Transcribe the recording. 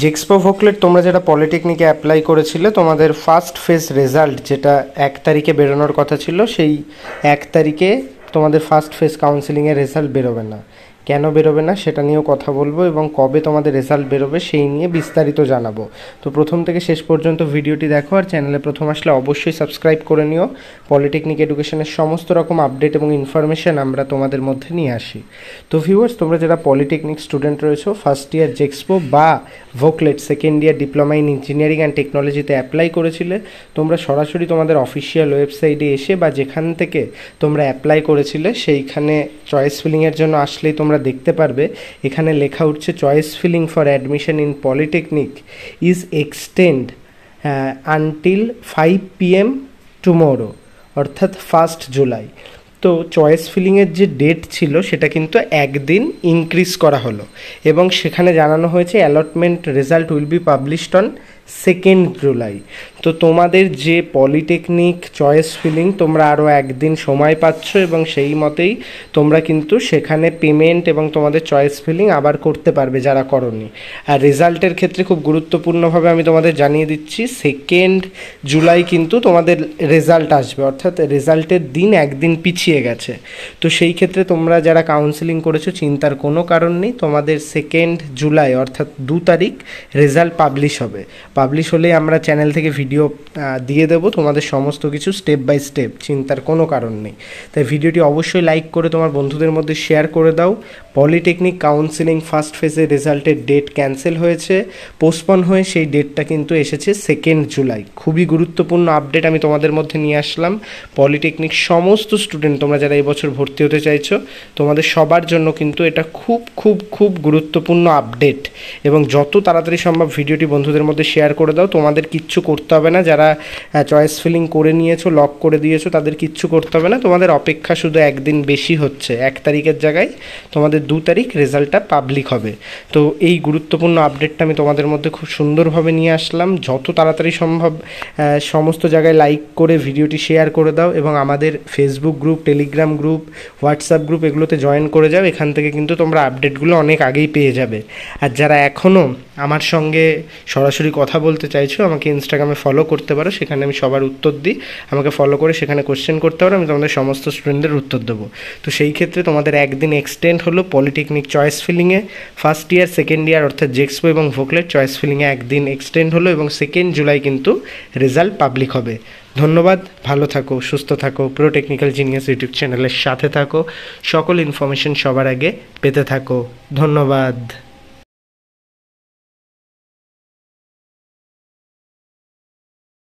জেক্সপো ভোকলেট তোমরা যেটা পলিটেকনিকে অ্যাপ্লাই করেছিলে, তোমাদের ফার্স্ট ফেজ রেজাল্ট যেটা 1 তারিখে বেরোনোর কথা ছিল, সেই 1 তারিখে তোমাদের ফার্স্ট ফেজ কাউন্সেলিংয়ের রেজাল্ট বেরোবে না। কেন বেরোবে না সেটা নিয়েও কথা বলবো, এবং কবে তোমাদের রেজাল্ট বেরোবে সেই নিয়ে বিস্তারিত জানাবো। তো প্রথম থেকে শেষ পর্যন্ত ভিডিওটি দেখো, আর চ্যানেলে প্রথম আসলে অবশ্যই সাবস্ক্রাইব করে নিও। পলিটেকনিক এডুকেশনের সমস্ত রকম আপডেট এবং ইনফরমেশান আমরা তোমাদের মধ্যে নিয়ে আসি। তো ভিউয়ার্স, তোমরা যারা পলিটেকনিক স্টুডেন্ট রয়েছো, ফার্স্ট ইয়ার জেক্সপো বা VOCLET second year diploma in engineering and টেকনোলজিতে অ্যাপ্লাই করেছিলে, তোমরা সরাসরি তোমাদের অফিসিয়াল ওয়েবসাইটে এসে বা যেখান থেকে তোমরা অ্যাপ্লাই করেছিলে সেইখানে চয়েস ফিলিংয়ের জন্য আসলেই তোমরা দেখতে পারবে এখানে লেখা উঠছে choice filling for admission in polytechnic is extend until 5 PM tomorrow, অর্থাৎ 1 জুলাই। তো চয়েস ফিলিংয়ের যে ডেট ছিল সেটা কিন্তু একদিন ইনক্রিজ করা হলো, এবং সেখানে জানানো হয়েছে allotment result will be published on 2 July. তো তোমাদের যে পলিটেকনিক চয়েস ফিলিং, তোমরা আরও একদিন সময় পাচ্ছ, এবং সেই মতেই তোমরা কিন্তু সেখানে পেমেন্ট এবং তোমাদের চয়েস ফিলিং আবার করতে পারবে যারা করনি। আর রেজাল্টের ক্ষেত্রে খুব গুরুত্বপূর্ণভাবে আমি তোমাদের জানিয়ে দিচ্ছি, 2 জুলাই কিন্তু তোমাদের রেজাল্ট আসবে, অর্থাৎ রেজাল্টের দিন একদিন পিছিয়ে গেছে। তো সেই ক্ষেত্রে তোমরা যারা কাউন্সেলিং করেছো, চিন্তার কোনো কারণ নেই, তোমাদের 2 জুলাই অর্থাৎ 2 তারিখ রেজাল্ট পাবলিশ হবে। পাবলিশ হলে আমরা চ্যানেল থেকে ভিডিও দিয়ে দেবো তোমাদের সমস্ত কিছু স্টেপ বাই স্টেপ, চিন্তার কোনো কারণ নেই। তাই ভিডিওটি অবশ্যই লাইক করে তোমার বন্ধুদের মধ্যে শেয়ার করে দাও। পলিটেকনিক কাউন্সেলিং ফার্স্ট ফেজের রেজাল্টের ডেট ক্যান্সেল হয়েছে, পোস্টপন হয়ে সেই ডেটটা কিন্তু এসেছে 2 জুলাই। খুবই গুরুত্বপূর্ণ আপডেট আমি তোমাদের মধ্যে নিয়ে আসলাম। পলিটেকনিক সমস্ত স্টুডেন্ট, তোমরা যারা এই বছর ভর্তি হতে চাইছো, তোমাদের সবার জন্য কিন্তু এটা খুব খুব খুব গুরুত্বপূর্ণ আপডেট, এবং যত তাড়াতাড়ি সম্ভব ভিডিওটি বন্ধুদের মধ্যে শেয়ার করে দাও। তোমাদের কিচ্ছু করতে হবে না, যারা চয়েস ফিলিং করে নিয়েছো, লক করে দিয়েছো, তাদের কিচ্ছু করতে হবে না। তোমাদের অপেক্ষা শুধু একদিন বেশি হচ্ছে, 1 তারিখের জায়গায় তোমাদের 2 তারিখ রেজাল্টটা পাবলিক হবে। তো এই গুরুত্বপূর্ণ আপডেটটা আমি তোমাদের মধ্যে খুব সুন্দরভাবে নিয়ে আসলাম। যত তাড়াতাড়ি সম্ভব সমস্ত জায়গায় লাইক করে ভিডিওটি শেয়ার করে দাও, এবং আমাদের Facebook group, Telegram group, WhatsApp group এগুলোতে জয়েন করে যাও। এখান থেকে কিন্তু তোমরা আপডেটগুলো অনেক আগেই পেয়ে যাবে। আর যারা এখনও আমার সঙ্গে সরাসরি কথা বলতে চাইছো, আমাকে ইনস্টাগ্রামে ফলো করতে পারো, সেখানে আমি সবার উত্তর দিই। আমাকে ফলো করে সেখানে কোশ্চেন করতে পারো, আমি তোমাদের সমস্ত স্টুডেন্টদের উত্তর দেবো। তো সেই ক্ষেত্রে তোমাদের একদিন এক্সটেন্ড হলো পলিটেকনিক চয়েস ফিলিংয়ে, ফার্স্ট ইয়ার সেকেন্ড ইয়ার অর্থাৎ জেক্সপো এবং ভোকলেট চয়েস ফিলিংয়ে একদিন এক্সটেন্ড হলো, এবং 2 জুলাই কিন্তু রেজাল্ট পাবলিক হবে। ধন্যবাদ, ভালো থাকো, সুস্থ থাকো, প্রো টেকনিক্যাল জিনিয়াস ইউটিউব চ্যানেলের সাথে থাকো, সকল ইনফরমেশন সবার আগে পেতে থাকো। ধন্যবাদ।